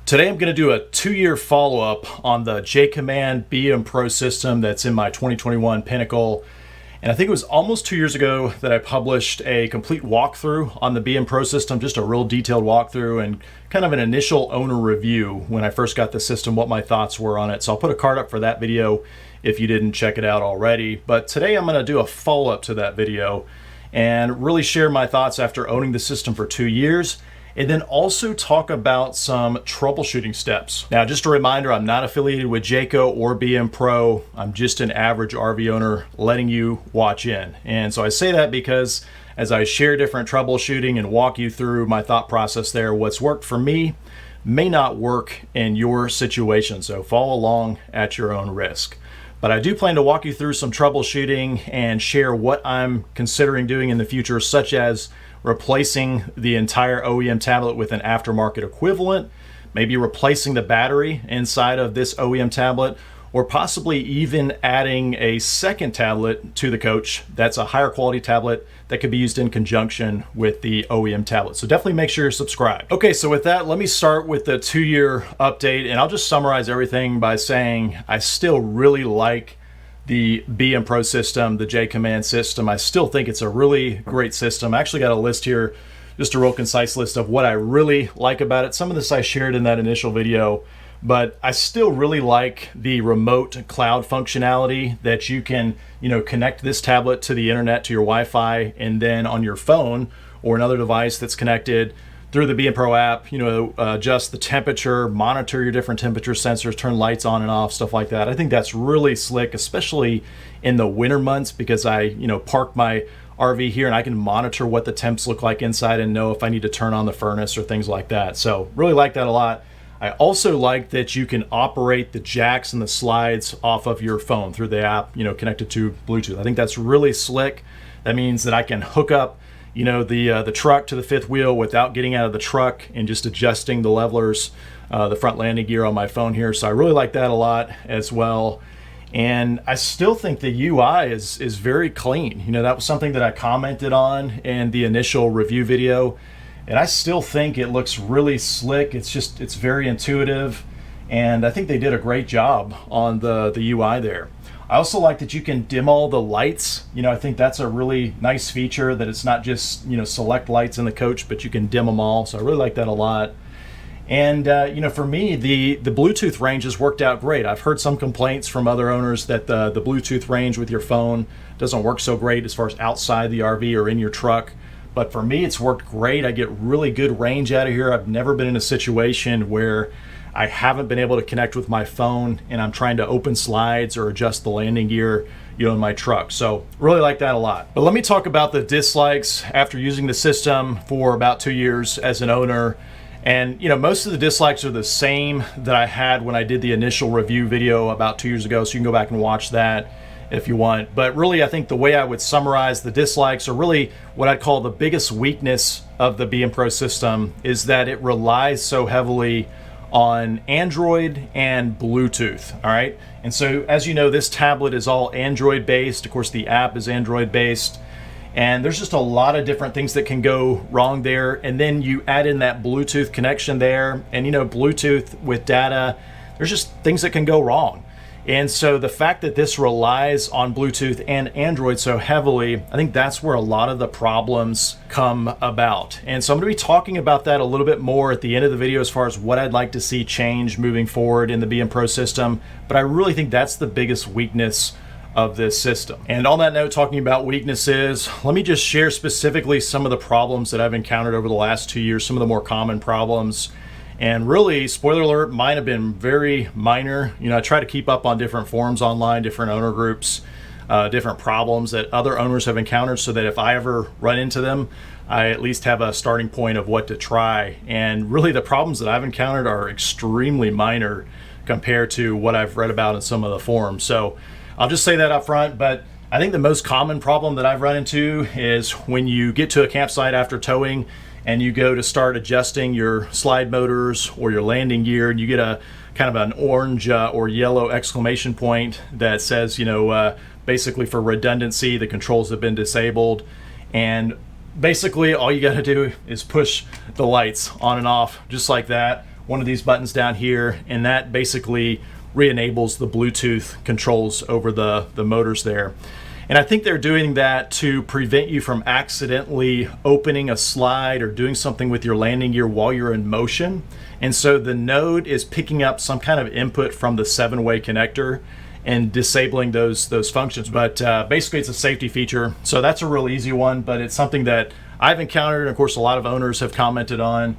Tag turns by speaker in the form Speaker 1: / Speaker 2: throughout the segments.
Speaker 1: Today I'm going to do a 2-year follow-up on the JayCommand BMPro system that's in my 2021 Pinnacle. And I think it was almost 2 years ago that I published a complete walkthrough on the BMPro system, just a real detailed walkthrough and kind of an initial owner review when I first got the system, what my thoughts were on it. So I'll put a card up for that video if you didn't check it out already. But today I'm going to do a follow-up to that video and really share my thoughts after owning the system for 2 years. And then also talk about some troubleshooting steps. Now, just a reminder, I'm not affiliated with Jayco or BMPro. I'm just an average RV owner letting you watch in. And so I say that because as I share different troubleshooting and walk you through my thought process there, what's worked for me may not work in your situation. So follow along at your own risk. But I do plan to walk you through some troubleshooting and share what I'm considering doing in the future, such as replacing the entire OEM tablet with an aftermarket equivalent, maybe replacing the battery inside of this OEM tablet, or possibly even adding a second tablet to the coach that's a higher quality tablet that could be used in conjunction with the OEM tablet. So definitely make sure you're subscribed. Okay, so with that, let me start with the 2-year update, and I'll just summarize everything by saying I still really like the BMPro system, the JayCommand system. I still think it's a really great system. I actually got a list here, just a real concise list of what I really like about it. Some of this I shared in that initial video, but I still really like the remote cloud functionality that you can, connect this tablet to the internet, to your Wi-Fi, and then on your phone or another device that's connected through the BMPro app, adjust the temperature, monitor your different temperature sensors, turn lights on and off, stuff like that. I think that's really slick, especially in the winter months, because I, park my RV here and I can monitor what the temps look like inside and know if I need to turn on the furnace or things like that. So really like that a lot. I also like that you can operate the jacks and the slides off of your phone through the app, connected to Bluetooth. I think that's really slick. That means that I can hook up the truck to the fifth wheel without getting out of the truck and just adjusting the levelers, the front landing gear on my phone here. So I really like that a lot as well. And I still think the UI is very clean. That was something that I commented on in the initial review video. And I still think it looks really slick. It's very intuitive. And I think they did a great job on the UI there. I also like that you can dim all the lights. I think that's a really nice feature, that it's not just, select lights in the coach, but you can dim them all. So I really like that a lot. And, for me, the Bluetooth range has worked out great. I've heard some complaints from other owners that the Bluetooth range with your phone doesn't work so great as far as outside the RV or in your truck. But for me, it's worked great. I get really good range out of here. I've never been in a situation where I haven't been able to connect with my phone and I'm trying to open slides or adjust the landing gear, in my truck. So really like that a lot. But let me talk about the dislikes after using the system for about 2 years as an owner. And most of the dislikes are the same that I had when I did the initial review video about 2 years ago. So you can go back and watch that if you want. But really, I think the way I would summarize the dislikes are really what I'd call the biggest weakness of the BMPro system is that it relies so heavily on Android and Bluetooth. All right. And so as you know, this tablet is all Android based. Of course, the app is Android based. And there's just a lot of different things that can go wrong there. And then you add in that Bluetooth connection there. And Bluetooth with data, there's just things that can go wrong. And so the fact that this relies on Bluetooth and Android so heavily, I think that's where a lot of the problems come about. And so I'm going to be talking about that a little bit more at the end of the video as far as what I'd like to see change moving forward in the BMPro system. But I really think that's the biggest weakness of this system. And on that note, talking about weaknesses, let me just share specifically some of the problems that I've encountered over the last 2 years, some of the more common problems. And really, spoiler alert, mine have been very minor. I try to keep up on different forums online, different owner groups, different problems that other owners have encountered so that if I ever run into them, I at least have a starting point of what to try. And really, the problems that I've encountered are extremely minor compared to what I've read about in some of the forums. So I'll just say that up front, but I think the most common problem that I've run into is when you get to a campsite after towing and you go to start adjusting your slide motors or your landing gear, and you get a kind of an orange or yellow exclamation point that says, basically for redundancy, the controls have been disabled. And basically all you got to do is push the lights on and off just like that, one of these buttons down here, and that basically re-enables the Bluetooth controls over the motors there. And I think they're doing that to prevent you from accidentally opening a slide or doing something with your landing gear while you're in motion. And so the node is picking up some kind of input from the 7-way connector and disabling those functions. But basically it's a safety feature. So that's a real easy one, but it's something that I've encountered, and of course a lot of owners have commented on.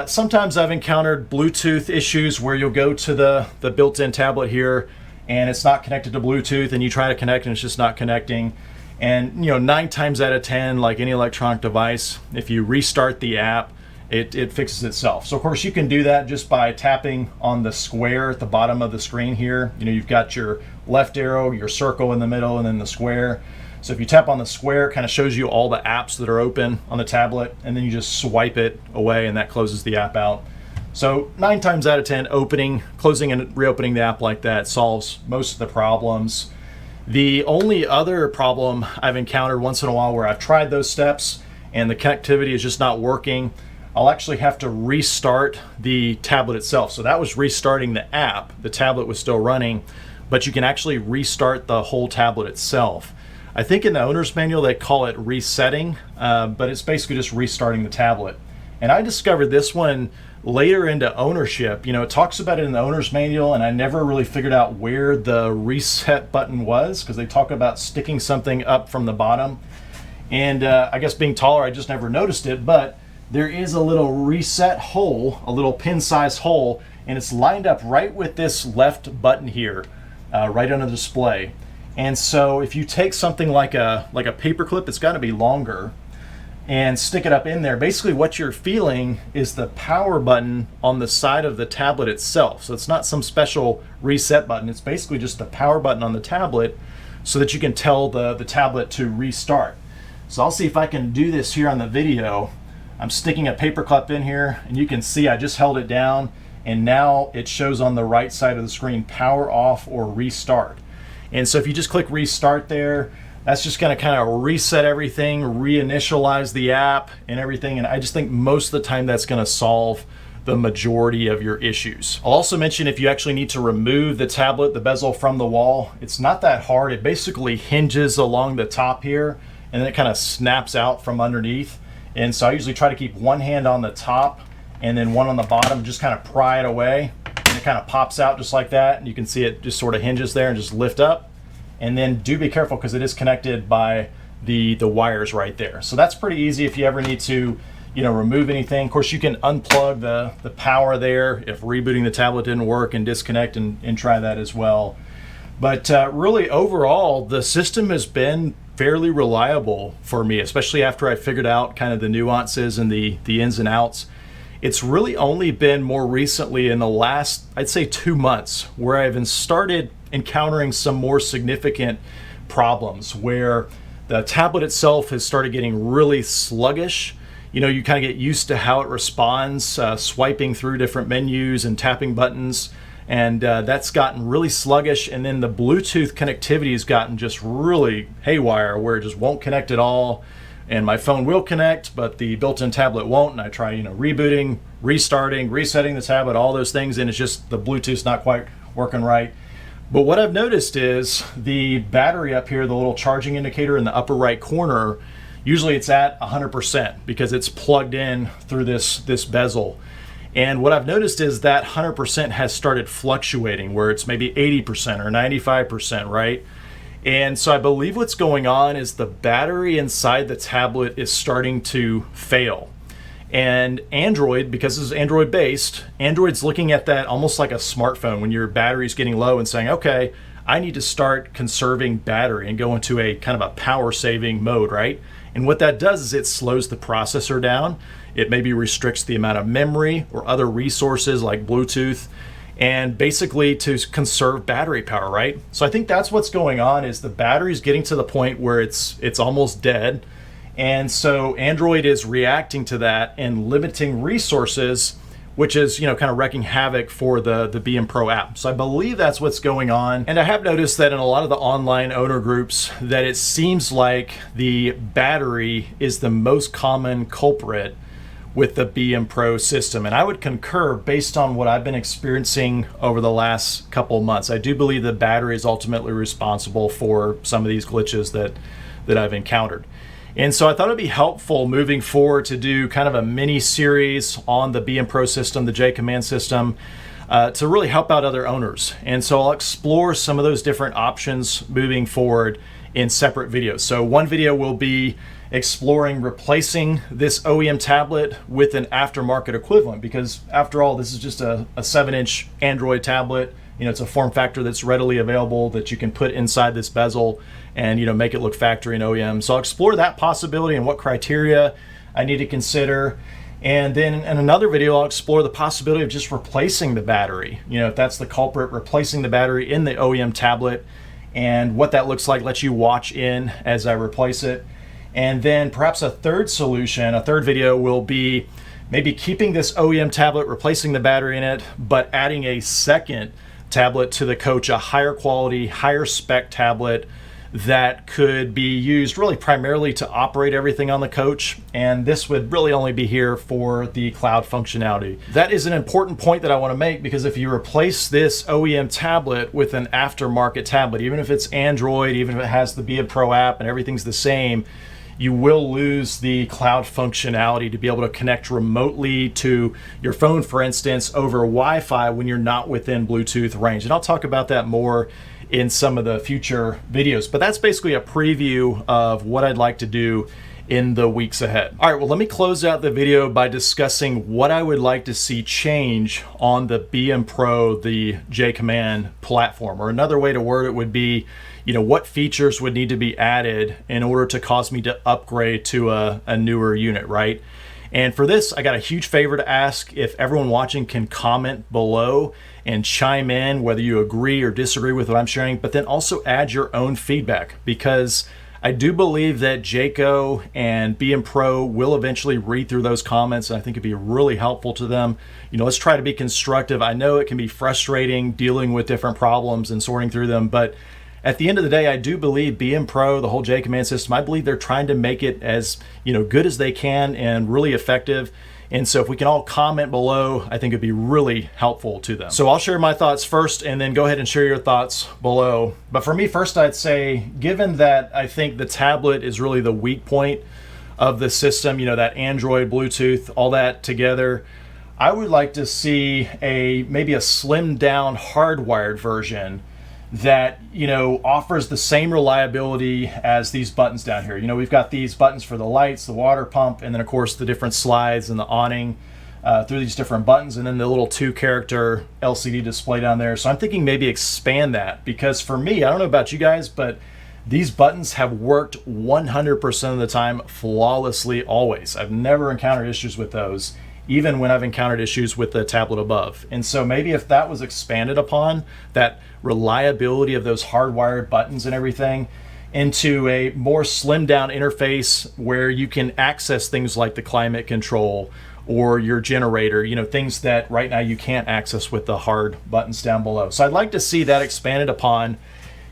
Speaker 1: Sometimes I've encountered Bluetooth issues where you'll go to the built-in tablet here and it's not connected to Bluetooth, and you try to connect and it's just not connecting. And 9 times out of 10, like any electronic device, if you restart the app, it fixes itself. So of course you can do that just by tapping on the square at the bottom of the screen here. You've got your left arrow, your circle in the middle, and then the square. So if you tap on the square, it kind of shows you all the apps that are open on the tablet, and then you just swipe it away and that closes the app out. So 9 times out of 10, opening, closing, and reopening the app like that solves most of the problems. The only other problem I've encountered once in a while where I've tried those steps and the connectivity is just not working, I'll actually have to restart the tablet itself. So that was restarting the app. The tablet was still running, but you can actually restart the whole tablet itself. I think in the owner's manual they call it resetting, but it's basically just restarting the tablet. And I discovered this one later into ownership. It talks about it in the owner's manual, and I never really figured out where the reset button was, because they talk about sticking something up from the bottom. And I guess being taller, I just never noticed it, but there is a little reset hole, a little pin-sized hole, and it's lined up right with this left button here, right under the display. And so if you take something like a paper clip, it's got to be longer, and stick it up in there, basically what you're feeling is the power button on the side of the tablet itself. So it's not some special reset button, it's basically just the power button on the tablet so that you can tell the tablet to restart. So I'll see if I can do this here on the video. I'm sticking a paper clip in here, and you can see I just held it down, and now it shows on the right side of the screen power off or restart. And so if you just click restart there, that's just going to kind of reset everything, reinitialize the app and everything. And I just think most of the time that's going to solve the majority of your issues. I'll also mention if you actually need to remove the tablet, the bezel from the wall, it's not that hard. It basically hinges along the top here, and then it kind of snaps out from underneath. And so I usually try to keep one hand on the top and then one on the bottom, just kind of pry it away. And it kind of pops out just like that. And you can see it just sort of hinges there and just lift up. And then do be careful because it is connected by the wires right there. So that's pretty easy if you ever need to remove anything. Of course, you can unplug the power there if rebooting the tablet didn't work, and disconnect and try that as well. But really overall, the system has been fairly reliable for me, especially after I figured out kind of the nuances and the ins and outs. It's really only been more recently in the last, I'd say 2 months, where I've started encountering some more significant problems where the tablet itself has started getting really sluggish. You kind of get used to how it responds, swiping through different menus and tapping buttons, and that's gotten really sluggish. And then the Bluetooth connectivity has gotten just really haywire, where it just won't connect at all. And my phone will connect, but the built-in tablet won't. And I try, rebooting, restarting, resetting the tablet, all those things, and it's just the Bluetooth's not quite working right. But what I've noticed is the battery up here, the little charging indicator in the upper right corner, usually it's at 100% because it's plugged in through this bezel. And what I've noticed is that 100% has started fluctuating, where it's maybe 80% or 95%, right? And so I believe what's going on is the battery inside the tablet is starting to fail. And Android, because this is Android based, Android's looking at that almost like a smartphone when your battery's getting low and saying, okay, I need to start conserving battery and go into a kind of a power saving mode, right? And what that does is it slows the processor down. It maybe restricts the amount of memory or other resources like Bluetooth, and basically to conserve battery power, right? So I think that's what's going on, is the battery's getting to the point where it's almost dead. And so Android is reacting to that and limiting resources, which is, kind of wreaking havoc for the BMPro app. So I believe that's what's going on. And I have noticed that in a lot of the online owner groups that it seems like the battery is the most common culprit with the BMPro system. And I would concur based on what I've been experiencing over the last couple of months. I do believe the battery is ultimately responsible for some of these glitches that I've encountered. And so I thought it'd be helpful moving forward to do kind of a mini series on the BMPro system, the JayCommand system, to really help out other owners. And so I'll explore some of those different options moving forward in separate videos. So one video will be exploring replacing this OEM tablet with an aftermarket equivalent, because after all, this is just a 7-inch Android tablet. You know, it's a form factor that's readily available that you can put inside this bezel and, you know, make it look factory and OEM. So I'll explore that possibility and what criteria I need to consider. And then in another video, I'll explore the possibility of just replacing the battery. You know, if that's the culprit, replacing the battery in the OEM tablet and what that looks like, let you watch in as I replace it. And then perhaps a third solution, a third video will be maybe keeping this OEM tablet, replacing the battery in it, but adding a second tablet to the coach, a higher quality, higher spec tablet that could be used really primarily to operate everything on the coach. And this would really only be here for the cloud functionality. That is an important point that I want to make, because if you replace this OEM tablet with an aftermarket tablet, even if it's Android, even if it has the BMPro app and everything's the same, you will lose the cloud functionality to be able to connect remotely to your phone, for instance, over Wi-Fi when you're not within Bluetooth range. And I'll talk about that more in some of the future videos, but that's basically a preview of what I'd like to do in the weeks ahead. All right, well, let me close out the video by discussing what I would like to see change on the BMPro, the JayCommand platform, or another way to word it would be, you know, what features would need to be added in order to cause me to upgrade to a newer unit, right? And for this, I got a huge favor to ask. If everyone watching can comment below and chime in whether you agree or disagree with what I'm sharing, but then also add your own feedback, because I do believe that Jayco and BMPro will eventually read through those comments, and I think it'd be really helpful to them. You know, let's try to be constructive. I know it can be frustrating dealing with different problems and sorting through them, but at the end of the day, I do believe BMPro, the whole JayCommand system, I believe they're trying to make it as, you know, good as they can and really effective. And so if we can all comment below, I think it'd be really helpful to them. So I'll share my thoughts first, and then go ahead and share your thoughts below. But for me, first, I'd say, given that I think the tablet is really the weak point of the system, you know, that Android, Bluetooth, all that together, I would like to see maybe a slimmed down hardwired version that, you know, offers the same reliability as these buttons down here. You know, we've got these buttons for the lights, the water pump, and then of course the different slides and the awning through these different buttons, and then the little 2-character LCD display down there. So I'm thinking maybe expand that, because for me, I don't know about you guys, but these buttons have worked 100% of the time flawlessly always. I've never encountered issues with those, even when I've encountered issues with the tablet above. And so maybe if that was expanded upon, that reliability of those hardwired buttons and everything, into a more slimmed down interface where you can access things like the climate control or your generator, you know, things that right now you can't access with the hard buttons down below. So I'd like to see that expanded upon.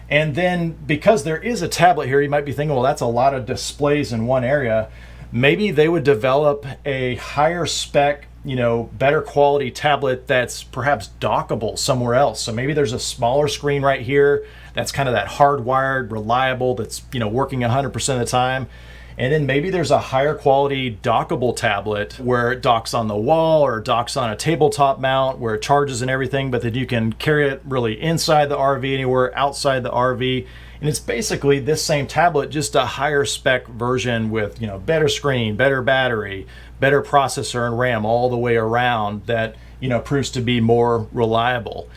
Speaker 1: And then, because there is a tablet here, you might be thinking, well, that's a lot of displays in one area. Maybe they would develop a higher spec, you know, better quality tablet that's perhaps dockable somewhere else. So maybe there's a smaller screen right here that's kind of that hardwired, reliable, that's, you know, working 100% of the time. And then maybe there's a higher quality dockable tablet where it docks on the wall or docks on a tabletop mount where it charges and everything, but then you can carry it really inside the RV, anywhere outside the RV. And it's basically this same tablet, just a higher spec version with, you know, better screen, better battery, better processor and RAM all the way around that, you know, proves to be more reliable.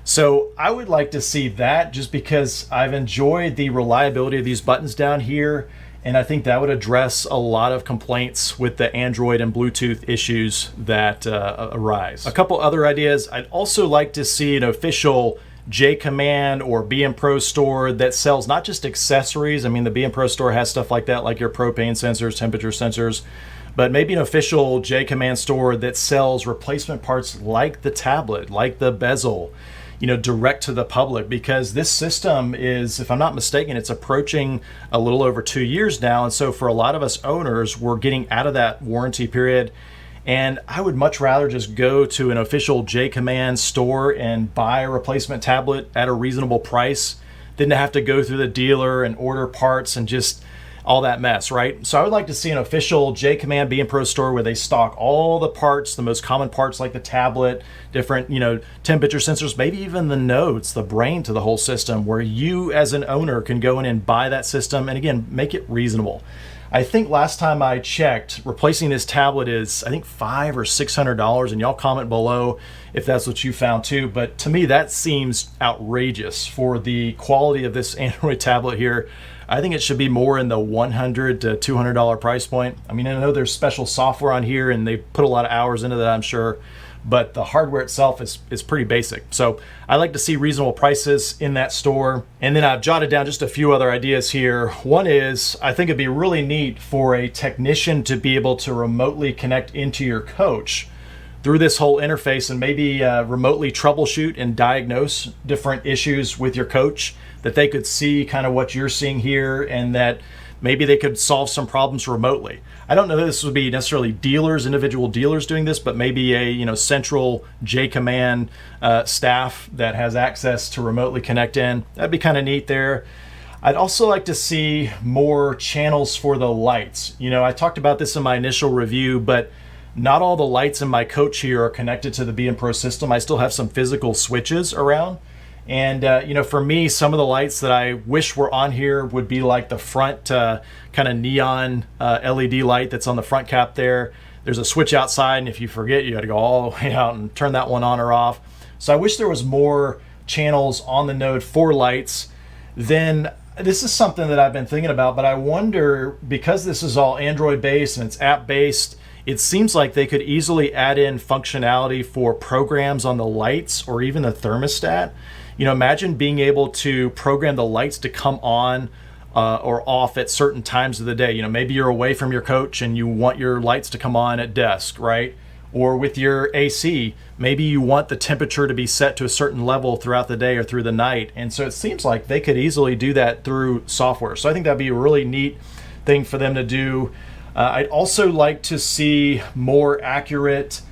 Speaker 1: So I would like to see that, just because I've enjoyed the reliability of these buttons down here. And I think that would address a lot of complaints with the Android and Bluetooth issues that arise. A couple other ideas. I'd also like to see an official JayCommand or BMPro store that sells not just accessories. I mean, the BMPro store has stuff like that, like your propane sensors, temperature sensors, but maybe an official JayCommand store that sells replacement parts like the tablet, like the bezel, you know, direct to the public, because this system is, if I'm not mistaken, it's approaching a little over 2 years now. And so for a lot of us owners, we're getting out of that warranty period. And I would much rather just go to an official JayCommand store and buy a replacement tablet at a reasonable price than to have to go through the dealer and order parts and just all that mess, right? So I would like to see an official JayCommand BMPro store where they stock all the parts, the most common parts like the tablet, different, temperature sensors, maybe even the nodes, the brain to the whole system, where you as an owner can go in and buy that system and again, make it reasonable. I think last time I checked, replacing this tablet is, I think, $500 or $600, and y'all comment below if that's what you found too. But to me, that seems outrageous for the quality of this Android tablet here. I think it should be more in the $100 to $200 price point. I mean, I know there's special software on here, and they put a lot of hours into that, I'm sure. But the hardware itself is pretty basic. So I like to see reasonable prices in that store. And then I've jotted down just a few other ideas here. One is, I think it'd be really neat for a technician to be able to remotely connect into your coach through this whole interface and maybe remotely troubleshoot and diagnose different issues with your coach, that they could see kind of what you're seeing here, and that maybe they could solve some problems remotely. I don't know if this would be necessarily dealers, individual dealers doing this, but maybe a central JayCommand staff that has access to remotely connect in. That'd be kind of neat there. I'd also like to see more channels for the lights. I talked about this in my initial review, but not all the lights in my coach here are connected to the BMPro system. I still have some physical switches around. And for me, some of the lights that I wish were on here would be like the front kind of neon LED light that's on the front cap there. There's a switch outside, and if you forget, you got to go all the way out and turn that one on or off. So I wish there was more channels on the node for lights. Then this is something that I've been thinking about, but I wonder, because this is all Android based and it's app based, it seems like they could easily add in functionality for programs on the lights or even the thermostat. Imagine being able to program the lights to come on or off at certain times of the day. Maybe you're away from your coach and you want your lights to come on at desk, right? Or with your AC, maybe you want the temperature to be set to a certain level throughout the day or through the night. And so it seems like they could easily do that through software. So I think that'd be a really neat thing for them to do. I'd also like to see more accurate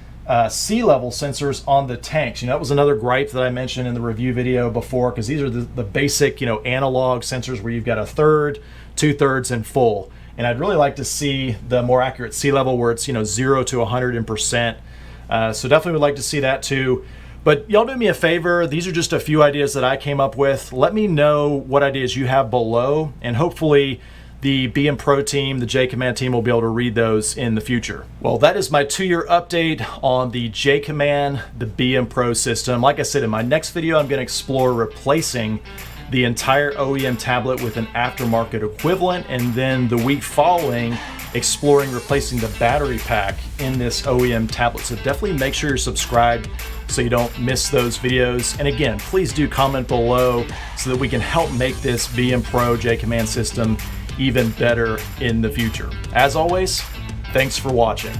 Speaker 1: sea level sensors on the tanks. That was another gripe that I mentioned in the review video before, because these are the basic, analog sensors where you've got a third, 2/3, and full. And I'd really like to see the more accurate sea level where it's 0 to 100%. So definitely would like to see that too. But y'all do me a favor. These are just a few ideas that I came up with. Let me know what ideas you have below, and hopefully the BMPro team, the JayCommand team, will be able to read those in the future. Well, that is my 2-year update on the JayCommand, the BMPro system. Like I said, in my next video, I'm going to explore replacing the entire OEM tablet with an aftermarket equivalent, and then the week following, exploring replacing the battery pack in this OEM tablet. So definitely make sure you're subscribed so you don't miss those videos. And again, please do comment below so that we can help make this BMPro JayCommand system even better in the future. As always, thanks for watching.